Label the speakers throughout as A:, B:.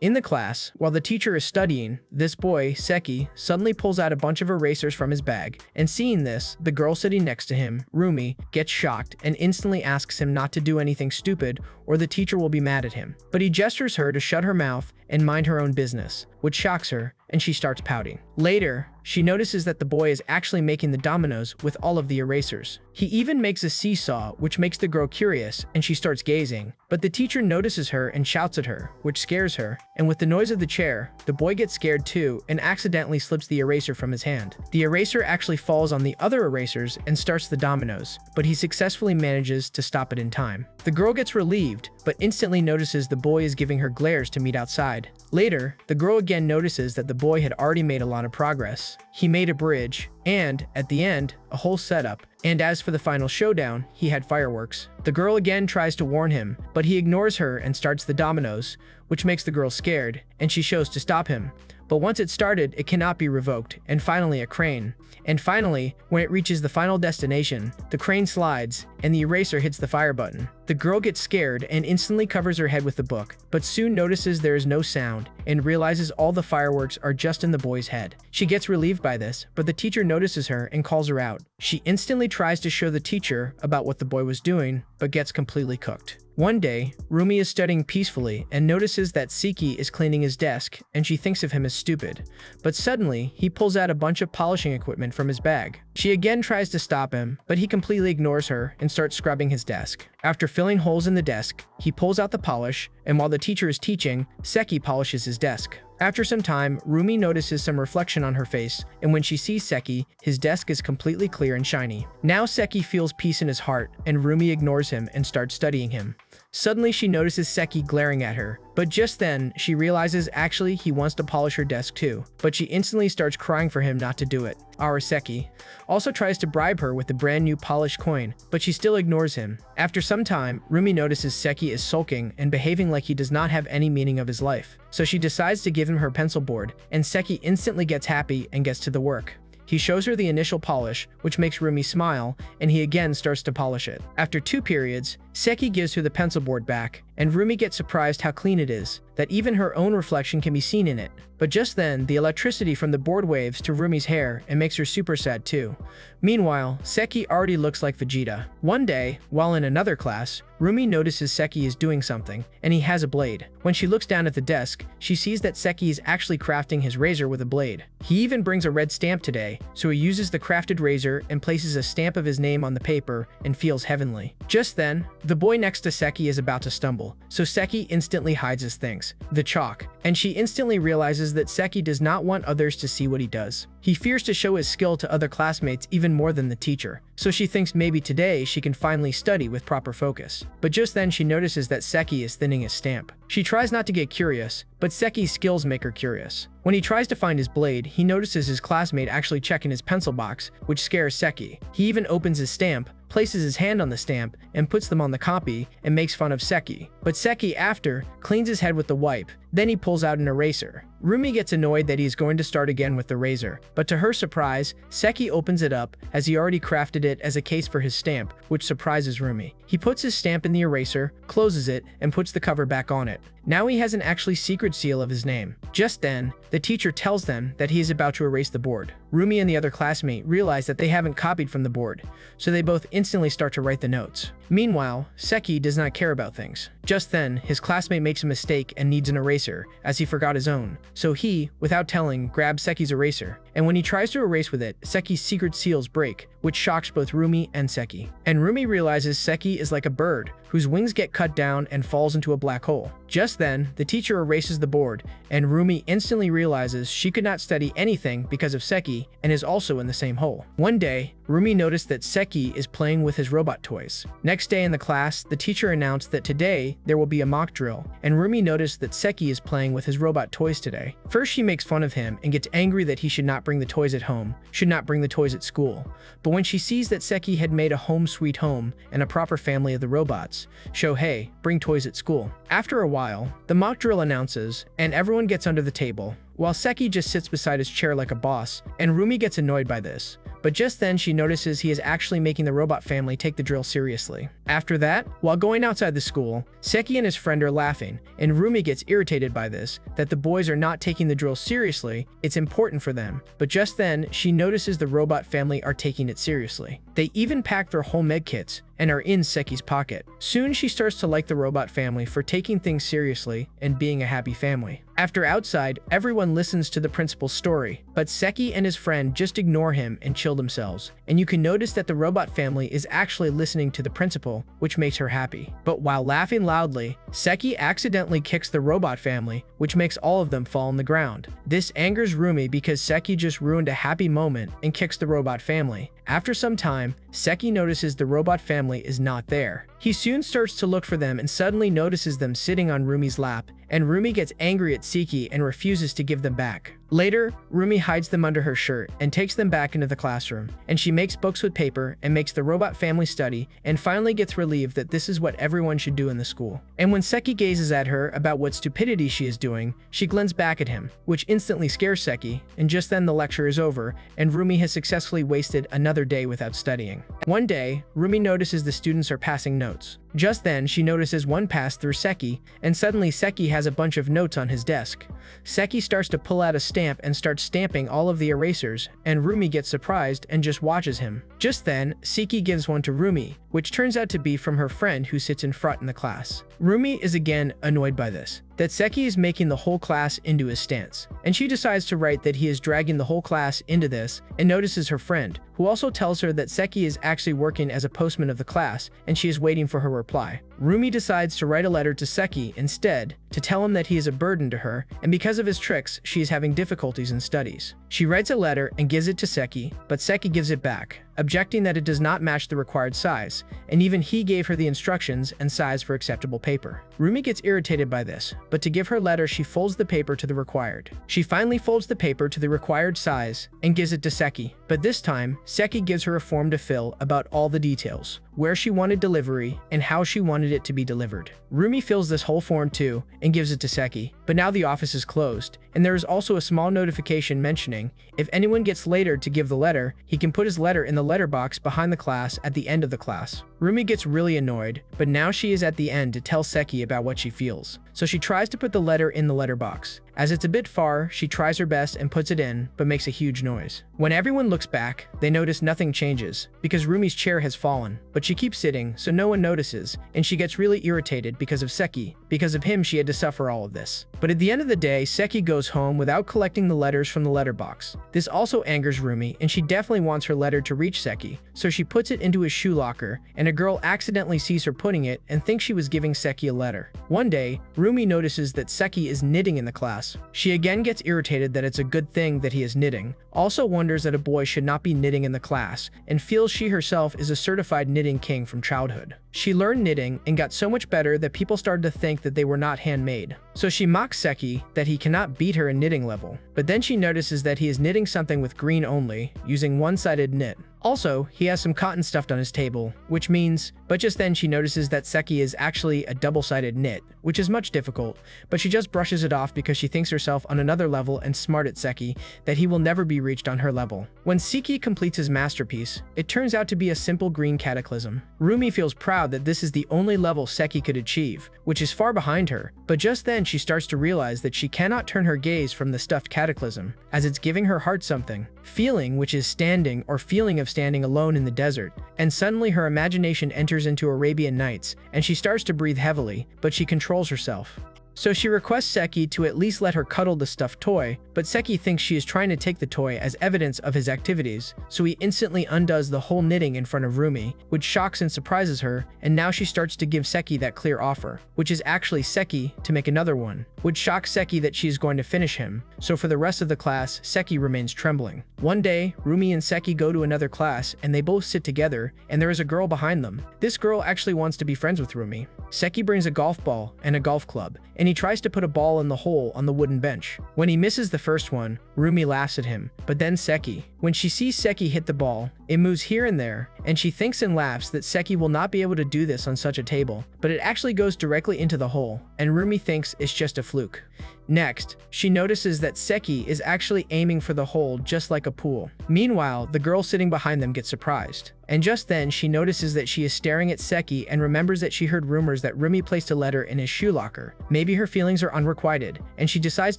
A: In the class, while the teacher is studying, this boy, Seki, suddenly pulls out a bunch of erasers from his bag, and seeing this, the girl sitting next to him, Rumi, gets shocked and instantly asks him not to do anything stupid or the teacher will be mad at him. But he gestures her to shut her mouth and mind her own business, which shocks her, and she starts pouting. Later, she notices that the boy is actually making the dominoes with all of the erasers. He even makes a seesaw, which makes the girl curious, and she starts gazing. But the teacher notices her and shouts at her, which scares her. And with the noise of the chair, the boy gets scared too and accidentally slips the eraser from his hand. The eraser actually falls on the other erasers and starts the dominoes, but he successfully manages to stop it in time. The girl gets relieved, but instantly notices the boy is giving her glares to meet outside. Later, the girl again notices that the boy had already made a lot of progress. He made a bridge, and, at the end, a whole setup. And as for the final showdown, he had fireworks. The girl again tries to warn him, but he ignores her and starts the dominoes, which makes the girl scared, and she shows to stop him. But once it started, it cannot be revoked, and finally a crane. And finally, when it reaches the final destination, the crane slides, and the eraser hits the fire button. The girl gets scared and instantly covers her head with the book, but soon notices there is no sound, and realizes all the fireworks are just in the boy's head. She gets relieved by this, but the teacher notices her and calls her out. She instantly tries to show the teacher about what the boy was doing, but gets completely cooked. One day, Rumi is studying peacefully and notices that Seki is cleaning his desk, and she thinks of him as stupid. But suddenly, he pulls out a bunch of polishing equipment from his bag. She again tries to stop him, but he completely ignores her and starts scrubbing his desk. After filling holes in the desk, he pulls out the polish, and while the teacher is teaching, Seki polishes his desk. After some time, Rumi notices some reflection on her face, and when she sees Seki, his desk is completely clear and shiny. Now Seki feels peace in his heart, and Rumi ignores him and starts studying him. Suddenly she notices Seki glaring at her, but just then, she realizes actually he wants to polish her desk too, but she instantly starts crying for him not to do it. Our Seki also tries to bribe her with the brand new polished coin, but she still ignores him. After some time, Rumi notices Seki is sulking and behaving like he does not have any meaning of his life. So she decides to give him her pencil board, and Seki instantly gets happy and gets to the work. He shows her the initial polish, which makes Rumi smile, and he again starts to polish it. After 2 periods, Seki gives her the pencil board back, and Rumi gets surprised how clean it is, that even her own reflection can be seen in it. But just then, the electricity from the board waves to Rumi's hair and makes her super sad too. Meanwhile, Seki already looks like Vegeta. One day, while in another class, Rumi notices Seki is doing something, and he has a blade. When she looks down at the desk, she sees that Seki is actually crafting his razor with a blade. He even brings a red stamp today, so he uses the crafted razor and places a stamp of his name on the paper and feels heavenly. Just then, the boy next to Seki is about to stumble, so Seki instantly hides his things, the chalk, and she instantly realizes that Seki does not want others to see what he does. He fears to show his skill to other classmates even more than the teacher, so she thinks maybe today she can finally study with proper focus. But just then she notices that Seki is thinning his stamp. She tries not to get curious, but Seki's skills make her curious. When he tries to find his blade, he notices his classmate actually checking his pencil box, which scares Seki. He even opens his stamp, places his hand on the stamp, and puts them on the copy, and makes fun of Seki. But Seki, after, cleans his head with the wipe. Then he pulls out an eraser. Rumi gets annoyed that he is going to start again with the razor, but to her surprise, Seki opens it up as he already crafted it as a case for his stamp, which surprises Rumi. He puts his stamp in the eraser, closes it, and puts the cover back on it. Now he has an actually secret seal of his name. Just then, the teacher tells them that he is about to erase the board. Rumi and the other classmate realize that they haven't copied from the board, so they both instantly start to write the notes. Meanwhile, Seki does not care about things. Just then, his classmate makes a mistake and needs an eraser, as he forgot his own. So he, without telling, grabs Seki's eraser, and when he tries to erase with it, Seki's secret seals break, which shocks both Rumi and Seki. And Rumi realizes Seki is like a bird, whose wings get cut down and falls into a black hole. Just then, the teacher erases the board, and Rumi instantly realizes she could not study anything because of Seki and is also in the same hole. One day, Rumi noticed that Seki is playing with his robot toys. Next day in the class, the teacher announced that today there will be a mock drill, and Rumi noticed that Seki is playing with his robot toys today. First, she makes fun of him and gets angry that he should not bring the toys at home, should not bring the toys at school. But when she sees that Seki had made a home sweet home and a proper family of the robots, show hey, bring toys at school. After a while, the mock drill announces, and everyone gets under the table, while Seki just sits beside his chair like a boss, and Rumi gets annoyed by this. but just then she notices he is actually making the robot family take the drill seriously. After that, while going outside the school, Seki and his friend are laughing, and Rumi gets irritated by this, that the boys are not taking the drill seriously, it's important for them. But just then, she notices the robot family are taking it seriously. They even pack their whole med kits and are in Seki's pocket. Soon she starts to like the robot family for taking things seriously and being a happy family. After outside, everyone listens to the principal's story, but Seki and his friend just ignore him and chill themselves. And you can notice that the robot family is actually listening to the principal, which makes her happy. But while laughing loudly, Seki accidentally kicks the robot family, which makes all of them fall on the ground. This angers Rumi because Seki just ruined a happy moment and kicks the robot family. After some time, Seki notices the robot family is not there. He soon starts to look for them and suddenly notices them sitting on Rumi's lap, and Rumi gets angry at Seki and refuses to give them back. Later, Rumi hides them under her shirt and takes them back into the classroom, and she makes books with paper and makes the robot family study and finally gets relieved that this is what everyone should do in the school. And when Seki gazes at her about what stupidity she is doing, she glances back at him, which instantly scares Seki, and just then the lecture is over and Rumi has successfully wasted another day without studying. One day, Rumi notices the students are passing notes. Just then, she notices one pass through Seki, and suddenly Seki has a bunch of notes on his desk. Seki starts to pull out a stamp and starts stamping all of the erasers, and Rumi gets surprised and just watches him. Just then, Seki gives one to Rumi, which turns out to be from her friend who sits in front in the class. Rumi is again annoyed by this, that Seki is making the whole class into his stance, and she decides to write that he is dragging the whole class into this, and notices her friend, who also tells her that Seki is actually working as a postman of the class, and she is waiting for her reply. Rumi decides to write a letter to Seki instead, to tell him that he is a burden to her, and because of his tricks, she is having difficulties in studies. She writes a letter and gives it to Seki, but Seki gives it back, objecting that it does not match the required size, and even he gave her the instructions and size for acceptable paper. Rumi gets irritated by this, but to give her letter she folds the paper to the required. She finally folds the paper to the required size and gives it to Seki, but this time, Seki gives her a form to fill about all the details, where she wanted delivery, and how she wanted it to be delivered. Rumi fills this whole form too, and gives it to Seki, but now the office is closed, and there is also a small notification mentioning, if anyone gets later to give the letter, he can put his letter in the letterbox behind the class at the end of the class. Rumi gets really annoyed, but now she is at the end to tell Seki about what she feels, so she tries to put the letter in the letterbox. As it's a bit far, she tries her best and puts it in, but makes a huge noise. When everyone looks back, they notice nothing changes, because Rumi's chair has fallen, but she keeps sitting so no one notices, and she gets really irritated because of Seki. Because of him, she had to suffer all of this. But at the end of the day, Seki goes home without collecting the letters from the letterbox. This also angers Rumi, and she definitely wants her letter to reach Seki, so she puts it into his shoe locker, and a girl accidentally sees her putting it and thinks she was giving Seki a letter. One day, Rumi notices that Seki is knitting in the class. She again gets irritated that it's a good thing that he is knitting, also wonders that a boy should not be knitting in the class, and feels she herself is a certified knitting king from childhood. She learned knitting and got so much better that people started to think that they were not handmade. So she mocks Seki that he cannot beat her in knitting level, but then she notices that he is knitting something with green only, using one-sided knit. Also, he has some cotton stuffed on his table, which means, but just then she notices that Seki is actually a double-sided knit, which is much difficult, but she just brushes it off because she thinks herself on another level and smart at Seki, that he will never be reached on her level. When Seki completes his masterpiece, it turns out to be a simple green cataclysm. Rumi feels proud that this is the only level Seki could achieve, which is far behind her, but just then she starts to realize that she cannot turn her gaze from the stuffed cataclysm, as it's giving her heart something, feeling which is standing or feeling of standing alone in the desert, and suddenly her imagination enters into Arabian Nights, and she starts to breathe heavily, but she controls herself. So she requests Seki to at least let her cuddle the stuffed toy, but Seki thinks she is trying to take the toy as evidence of his activities, so he instantly undoes the whole knitting in front of Rumi, which shocks and surprises her, and now she starts to give Seki that clear offer, which is actually Seki to make another one, which shocks Seki that she is going to finish him, so for the rest of the class, Seki remains trembling. One day, Rumi and Seki go to another class, and they both sit together, and there is a girl behind them. This girl actually wants to be friends with Rumi. Seki brings a golf ball and a golf club, and he tries to put a ball in the hole on the wooden bench. When he misses the first one, Rumi laughs at him, but then Seki. When she sees Seki hit the ball, it moves here and there, and she thinks and laughs that Seki will not be able to do this on such a table, but it actually goes directly into the hole, and Rumi thinks it's just a fluke. Next, she notices that Seki is actually aiming for the hole just like a pool. Meanwhile, the girl sitting behind them gets surprised. And just then, she notices that she is staring at Seki and remembers that she heard rumors that Rumi placed a letter in his shoe locker. Maybe her feelings are unrequited, and she decides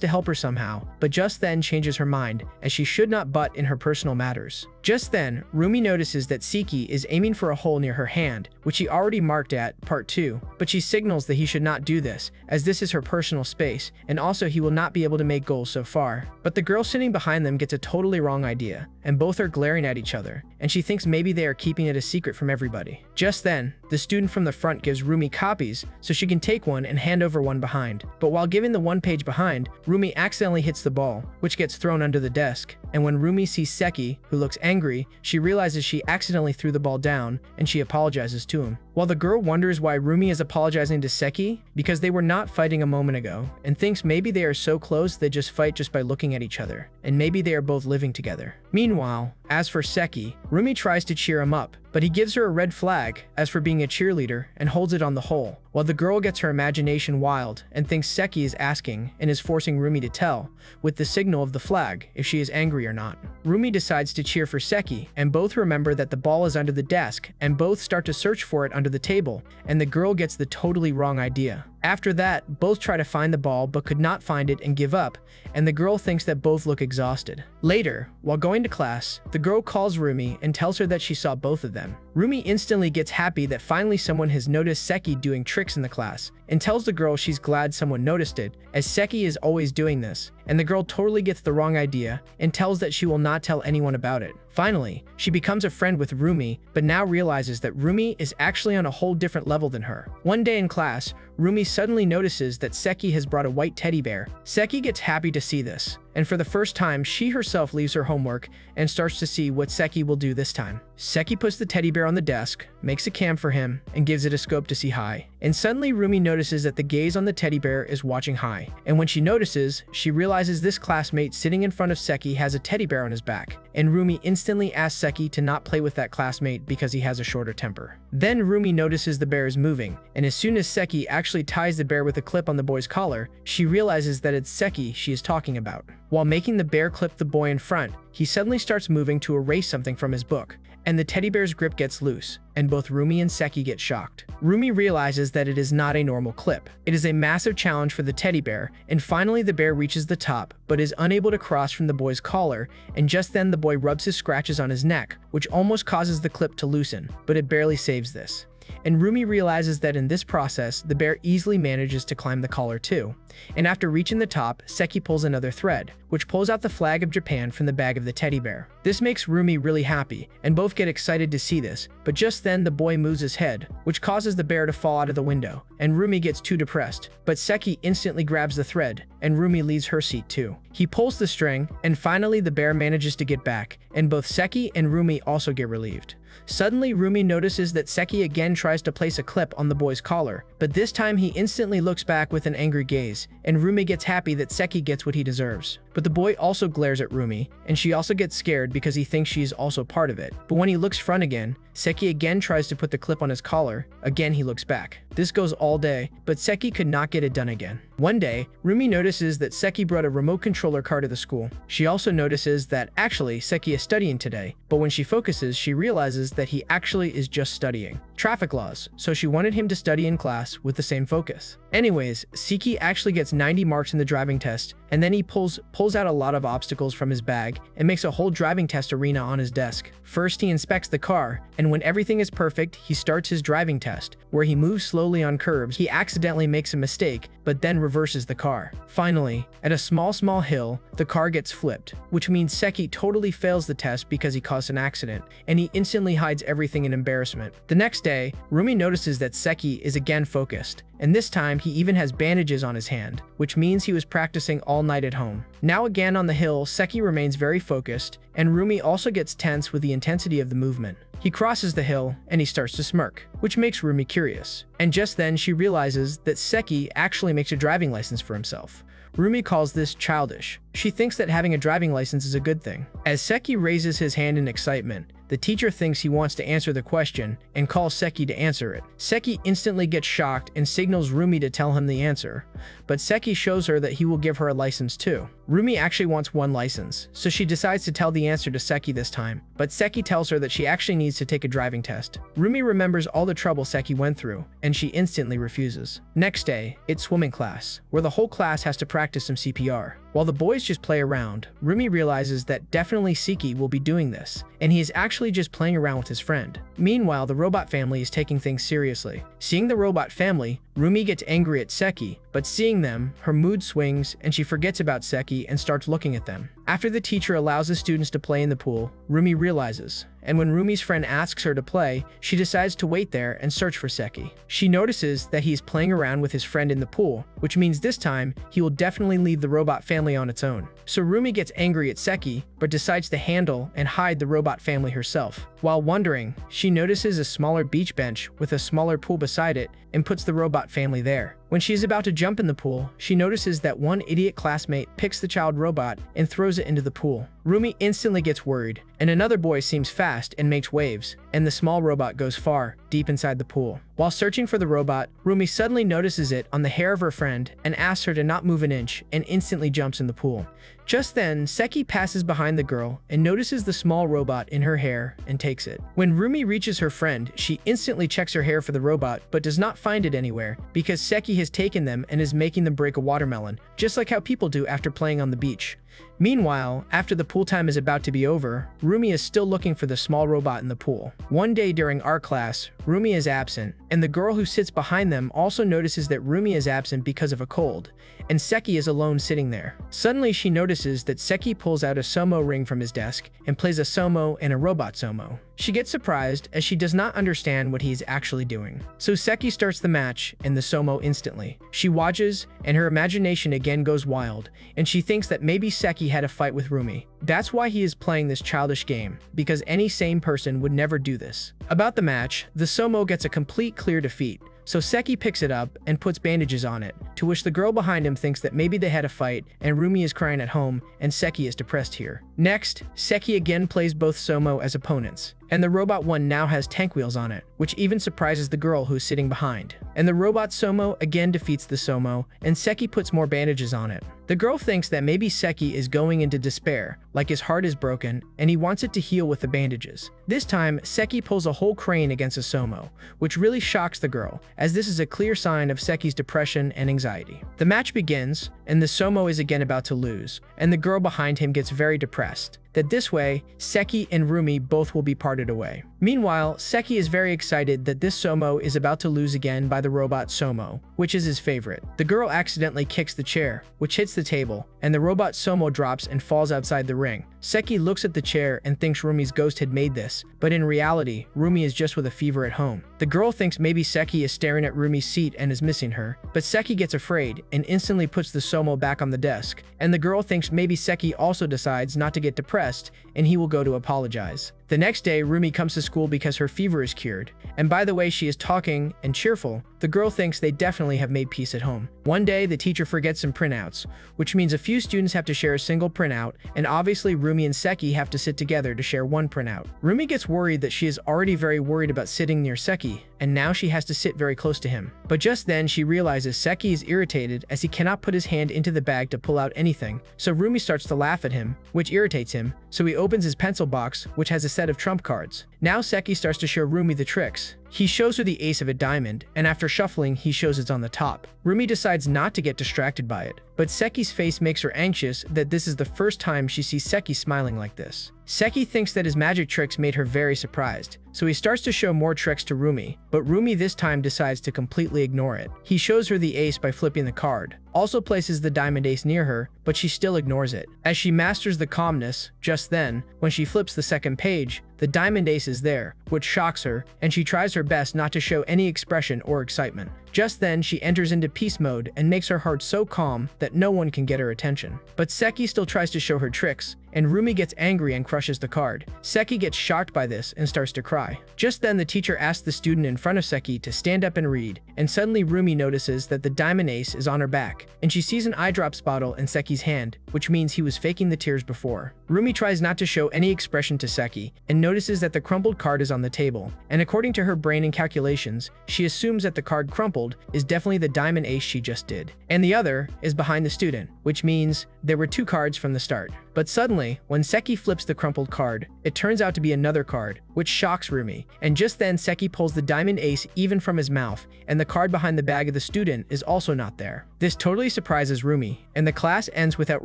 A: to help her somehow, but just then changes her mind, as she should not butt in her personal matters. Just then, Rumi notices that Seki is aiming for a hole near her hand, which he already marked at part 2, but she signals that he should not do this, as this is her personal space, and also he will not be able to make goals so far. But the girl sitting behind them gets a totally wrong idea, and both are glaring at each other, and she thinks maybe they are keeping it a secret from everybody. Just then, the student from the front gives Rumi copies so she can take one and hand over one behind. But while giving the one page behind, Rumi accidentally hits the ball, which gets thrown under the desk. And when Rumi sees Seki, who looks angry, she realizes she accidentally threw the ball down, and she apologizes to him. While the girl wonders why Rumi is apologizing to Seki, because they were not fighting a moment ago, and thinks maybe they are so close they just fight just by looking at each other, and maybe they are both living together. Meanwhile, as for Seki, Rumi tries to cheer him up, but he gives her a red flag as for being a cheerleader and holds it on the hole, while the girl gets her imagination wild and thinks Seki is asking and is forcing Rumi to tell, with the signal of the flag, if she is angry or not. Rumi decides to cheer for Seki, and both remember that the ball is under the desk, and both start to search for it under the table, and the girl gets the totally wrong idea. After that, both try to find the ball but could not find it and give up, and the girl thinks that both look exhausted. Later, while going to class, the girl calls Rumi and tells her that she saw both of them. Rumi instantly gets happy that finally someone has noticed Seki doing tricks in the class, and tells the girl she's glad someone noticed it, as Seki is always doing this, and the girl totally gets the wrong idea and tells that she will not tell anyone about it. Finally, she becomes a friend with Rumi, but now realizes that Rumi is actually on a whole different level than her. One day in class, Rumi suddenly notices that Seki has brought a white teddy bear. Seki gets happy to see this, and for the first time, she herself leaves her homework and starts to see what Seki will do this time. Seki puts the teddy bear on the desk, makes a cam for him, and gives it a scope to see Hai. And suddenly Rumi notices that the gaze on the teddy bear is watching Hai. And when she notices, she realizes this classmate sitting in front of Seki has a teddy bear on his back. And Rumi instantly asks Seki to not play with that classmate because he has a shorter temper. Then Rumi notices the bear is moving, and as soon as Seki actually ties the bear with a clip on the boy's collar, she realizes that it's Seki she is talking about. While making the bear clip the boy in front, he suddenly starts moving to erase something from his book, and the teddy bear's grip gets loose, and both Rumi and Seki get shocked. Rumi realizes that it is not a normal clip. It is a massive challenge for the teddy bear, and finally the bear reaches the top, but is unable to cross from the boy's collar, and just then the boy rubs his scratches on his neck, which almost causes the clip to loosen, but it barely saves this. And Rumi realizes that in this process, the bear easily manages to climb the collar too. And after reaching the top, Seki pulls another thread, which pulls out the flag of Japan from the bag of the teddy bear. This makes Rumi really happy, and both get excited to see this, but just then the boy moves his head, which causes the bear to fall out of the window, and Rumi gets too depressed. But Seki instantly grabs the thread, and Rumi leaves her seat too. He pulls the string, and finally the bear manages to get back, and both Seki and Rumi also get relieved. Suddenly, Rumi notices that Seki again tries to place a clip on the boy's collar, but this time he instantly looks back with an angry gaze, and Rumi gets happy that Seki gets what he deserves. But the boy also glares at Rumi, and she also gets scared because he thinks she is also part of it. But when he looks front again, Seki again tries to put the clip on his collar. Again, he looks back. This goes all day, but Seki could not get it done again. One day, Rumi notices that Seki brought a remote controller car to the school. She also notices that actually Seki is studying today, but when she focuses, she realizes that he actually is just studying traffic laws, so she wanted him to study in class with the same focus. Anyways, Seki actually gets 90 marks in the driving test, and then he pulls out a lot of obstacles from his bag and makes a whole driving test arena on his desk. First, he inspects the car, and when everything is perfect, he starts his driving test, where he moves slowly on curbs. He accidentally makes a mistake, but then reverses the car. Finally, at a small hill, the car gets flipped, which means Seki totally fails the test because he caused an accident, and he instantly hides everything in embarrassment. The next day, Rumi notices that Seki is again focused, and this time he even has bandages on his hand, which means he was practicing all night at home. Now again on the hill, Seki remains very focused, and Rumi also gets tense with the intensity of the movement. He crosses the hill, and he starts to smirk, which makes Rumi curious. And just then she realizes that Seki actually makes a driving license for himself. Rumi calls this childish. She thinks that having a driving license is a good thing. As Seki raises his hand in excitement, The teacher thinks he wants to answer the question and calls Seki to answer it. Seki instantly gets shocked and signals Rumi to tell him the answer, but Seki shows her that he will give her a license too. Rumi actually wants one license, so she decides to tell the answer to Seki this time, but Seki tells her that she actually needs to take a driving test. Rumi remembers all the trouble Seki went through, and she instantly refuses. Next day, it's swimming class, where the whole class has to practice some CPR. While the boys just play around, Rumi realizes that definitely Seki will be doing this, and he is actually just playing around with his friend. Meanwhile, the robot family is taking things seriously. Seeing the robot family, Rumi gets angry at Seki, but seeing them, her mood swings and she forgets about Seki and starts looking at them. After the teacher allows the students to play in the pool, Rumi realizes, and when Rumi's friend asks her to play, she decides to wait there and search for Seki. She notices that he is playing around with his friend in the pool, which means this time he will definitely leave the robot family on its own. So Rumi gets angry at Seki, but decides to handle and hide the robot family herself. While wondering, she notices a smaller beach bench with a smaller pool beside it and puts the robot family there. When she is about to jump in the pool, she notices that one idiot classmate picks the child robot and throws it into the pool. Rumi instantly gets worried, and another boy seems fast and makes waves, and the small robot goes far, deep inside the pool. While searching for the robot, Rumi suddenly notices it on the hair of her friend and asks her to not move an inch and instantly jumps in the pool. Just then, Seki passes behind the girl and notices the small robot in her hair and takes it. When Rumi reaches her friend, she instantly checks her hair for the robot but does not find it anywhere because Seki has taken them and is making them break a watermelon, just like how people do after playing on the beach. Meanwhile, after the pool time is about to be over, Rumi is still looking for the small robot in the pool. One day during art class, Rumi is absent, and the girl who sits behind them also notices that Rumi is absent because of a cold, and Seki is alone sitting there. Suddenly she notices that Seki pulls out a sumo ring from his desk and plays a sumo and a robot sumo. She gets surprised as she does not understand what he is actually doing. So Seki starts the match and the sumo instantly. She watches and her imagination again goes wild, and she thinks that maybe Seki had a fight with Rumi. That's why he is playing this childish game, because any sane person would never do this. About the match, the sumo gets a complete clear defeat, so Seki picks it up and puts bandages on it, to which the girl behind him thinks that maybe they had a fight and Rumi is crying at home and Seki is depressed here. Next, Seki again plays both sumo as opponents, and the robot one now has tank wheels on it, which even surprises the girl who is sitting behind. And the robot sumo again defeats the sumo, and Seki puts more bandages on it. The girl thinks that maybe Seki is going into despair, like his heart is broken, and he wants it to heal with the bandages. This time, Seki pulls a whole crane against a sumo, which really shocks the girl, as this is a clear sign of Seki's depression and anxiety. The match begins, and the sumo is again about to lose, and the girl behind him gets very depressed, that this way, Seki and Rumi both will be parted away. Meanwhile, Seki is very excited that this sumo is about to lose again by the robot sumo, which is his favorite. The girl accidentally kicks the chair, which hits the table, and the robot sumo drops and falls outside the ring. Seki looks at the chair and thinks Rumi's ghost had made this, but in reality, Rumi is just with a fever at home. The girl thinks maybe Seki is staring at Rumi's seat and is missing her, but Seki gets afraid and instantly puts the sumo back on the desk, and the girl thinks maybe Seki also decides not to get depressed and he will go to apologize. The next day, Rumi comes to school because her fever is cured, and by the way she is talking and cheerful, the girl thinks they definitely have made peace at home. One day, the teacher forgets some printouts, which means a few students have to share a single printout, and obviously Rumi and Seki have to sit together to share one printout. Rumi gets worried that she is already very worried about sitting near Seki, and now she has to sit very close to him. But just then, she realizes Seki is irritated as he cannot put his hand into the bag to pull out anything, so Rumi starts to laugh at him, which irritates him, so he opens his pencil box, which has a set of trump cards. Now Seki starts to show Rumi the tricks. He shows her the ace of a diamond, and after shuffling, he shows it's on the top. Rumi decides not to get distracted by it, but Seki's face makes her anxious that this is the first time she sees Seki smiling like this. Seki thinks that his magic tricks made her very surprised, so he starts to show more tricks to Rumi, but Rumi this time decides to completely ignore it. He shows her the ace by flipping the card, also places the diamond ace near her, but she still ignores it. As she masters the calmness, just then, when she flips the second page, the diamond ace is there, which shocks her, and she tries her best not to show any expression or excitement. Just then, she enters into peace mode and makes her heart so calm that no one can get her attention. But Seki still tries to show her tricks, and Rumi gets angry and crushes the card. Seki gets shocked by this and starts to cry. Just then, the teacher asks the student in front of Seki to stand up and read, and suddenly Rumi notices that the diamond ace is on her back, and she sees an eye drops bottle in Seki's hand, which means he was faking the tears before. Rumi tries not to show any expression to Seki, and notices that the crumpled card is on the table, and according to her brain and calculations, she assumes that the card crumpled is definitely the diamond ace she just did, and the other is behind the student, which means there were two cards from the start. But suddenly, when Seki flips the crumpled card, it turns out to be another card, which shocks Rumi. And just then, Seki pulls the diamond ace even from his mouth, and the card behind the bag of the student is also not there. This totally surprises Rumi, and the class ends without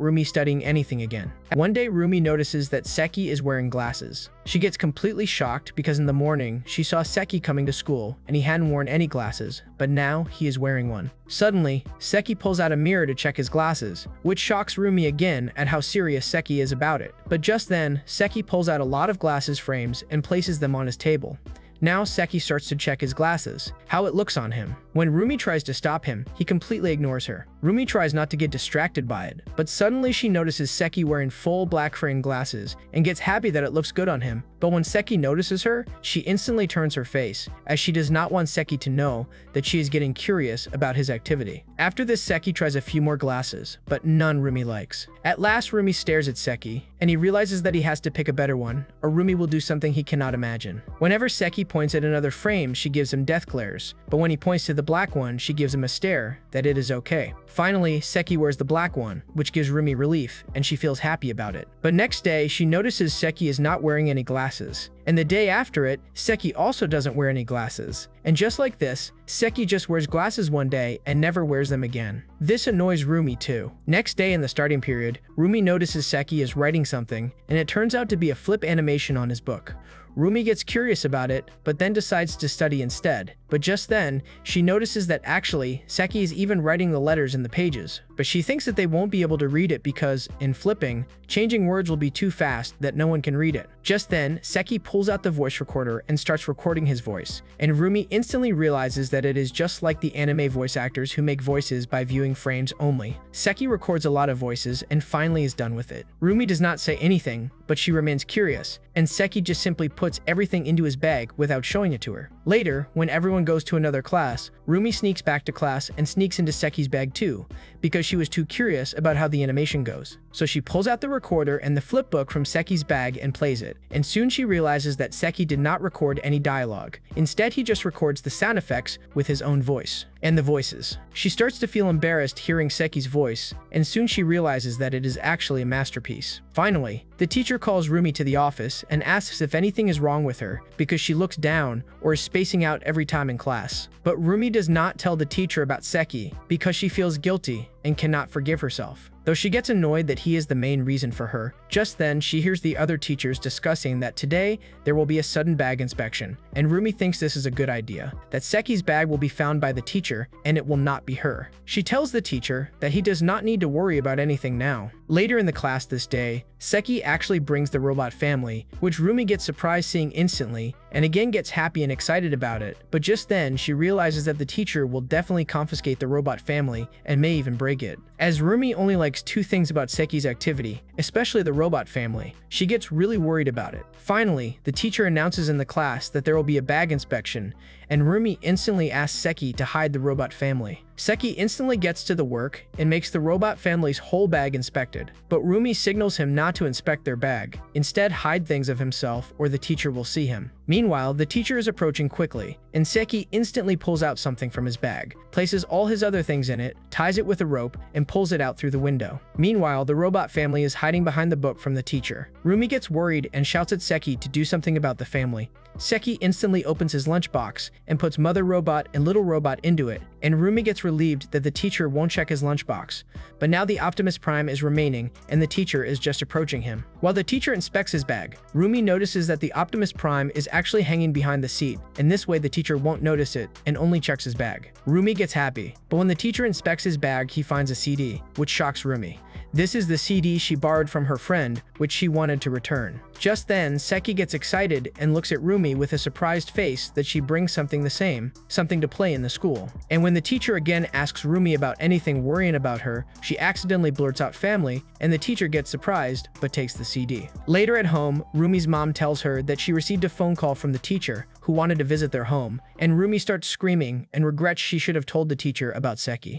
A: Rumi studying anything again. One day, Rumi notices that Seki is wearing glasses. She gets completely shocked because in the morning, she saw Seki coming to school, and he hadn't worn any glasses, but now he is wearing one. Suddenly, Seki pulls out a mirror to check his glasses, which shocks Rumi again at how serious Seki is about it. But just then, Seki pulls out a lot of glasses frames and places them on his table. Now Seki starts to check his glasses, how it looks on him. When Rumi tries to stop him, he completely ignores her. Rumi tries not to get distracted by it, but suddenly she notices Seki wearing full black framed glasses and gets happy that it looks good on him. But when Seki notices her, she instantly turns her face, as she does not want Seki to know that she is getting curious about his activity. After this, Seki tries a few more glasses, but none Rumi likes. At last, Rumi stares at Seki, and he realizes that he has to pick a better one, or Rumi will do something he cannot imagine. Whenever Seki points at another frame, she gives him death glares, but when he points to the black one, she gives him a stare that it is okay. Finally, Seki wears the black one, which gives Rumi relief, and she feels happy about it. But next day, she notices Seki is not wearing any glasses. And the day after it, Seki also doesn't wear any glasses. And just like this, Seki just wears glasses one day and never wears them again. This annoys Rumi too. Next day in the starting period, Rumi notices Seki is writing something, and it turns out to be a flip animation on his book. Rumi gets curious about it, but then decides to study instead. But just then, she notices that actually, Seki is even writing the letters in the pages. But she thinks that they won't be able to read it because, in flipping, changing words will be too fast that no one can read it. Just then, Seki pulls out the voice recorder and starts recording his voice. And Rumi instantly realizes that it is just like the anime voice actors who make voices by viewing frames only. Seki records a lot of voices and finally is done with it. Rumi does not say anything, but she remains curious, and Seki just simply puts everything into his bag without showing it to her. Later, when everyone goes to another class, Rumi sneaks back to class and sneaks into Seki's bag too, because she was too curious about how the animation goes. So she pulls out the recorder and the flip book from Seki's bag and plays it, and soon she realizes that Seki did not record any dialogue. Instead, he just records the sound effects with his own voice and the voices. She starts to feel embarrassed hearing Seki's voice, and soon she realizes that it is actually a masterpiece. Finally, the teacher calls Rumi to the office and asks if anything is wrong with her because she looks down or is spacing out every time in class. But Rumi does not tell the teacher about Seki because she feels guilty and cannot forgive herself. Though she gets annoyed that he is the main reason for her, just then she hears the other teachers discussing that today there will be a sudden bag inspection, and Rumi thinks this is a good idea, that Seki's bag will be found by the teacher and it will not be her. She tells the teacher that he does not need to worry about anything now. Later in the class this day, Seki actually brings the robot family, which Rumi gets surprised seeing instantly, and again gets happy and excited about it, but just then she realizes that the teacher will definitely confiscate the robot family and may even break it. As Rumi only likes two things about Seki's activity, especially the robot family, she gets really worried about it. Finally, the teacher announces in the class that there will be a bag inspection, and Rumi instantly asks Seki to hide the robot family. Seki instantly gets to the work and makes the robot family's whole bag inspected, but Rumi signals him not to inspect their bag. Instead, hide things of himself or the teacher will see him. Meanwhile, the teacher is approaching quickly, and Seki instantly pulls out something from his bag, places all his other things in it, ties it with a rope, and pulls it out through the window. Meanwhile, the robot family is hiding behind the book from the teacher. Rumi gets worried and shouts at Seki to do something about the family. Seki instantly opens his lunchbox and puts Mother Robot and Little Robot into it, and Rumi gets relieved that the teacher won't check his lunchbox. But now the Optimus Prime is remaining, and the teacher is just approaching him. While the teacher inspects his bag, Rumi notices that the Optimus Prime is actually hanging behind the seat, and this way the teacher won't notice it and only checks his bag. Rumi gets happy, but when the teacher inspects his bag, he finds a CD, which shocks Rumi. This is the CD she borrowed from her friend, which she wanted to return. Just then, Seki gets excited and looks at Rumi with a surprised face that she brings something the same, something to play in the school. And when the teacher again asks Rumi about anything worrying about her, she accidentally blurts out family, and the teacher gets surprised but takes the CD. Later at home, Rumi's mom tells her that she received a phone call from the teacher, who wanted to visit their home, and Rumi starts screaming and regrets she should have told the teacher about Seki.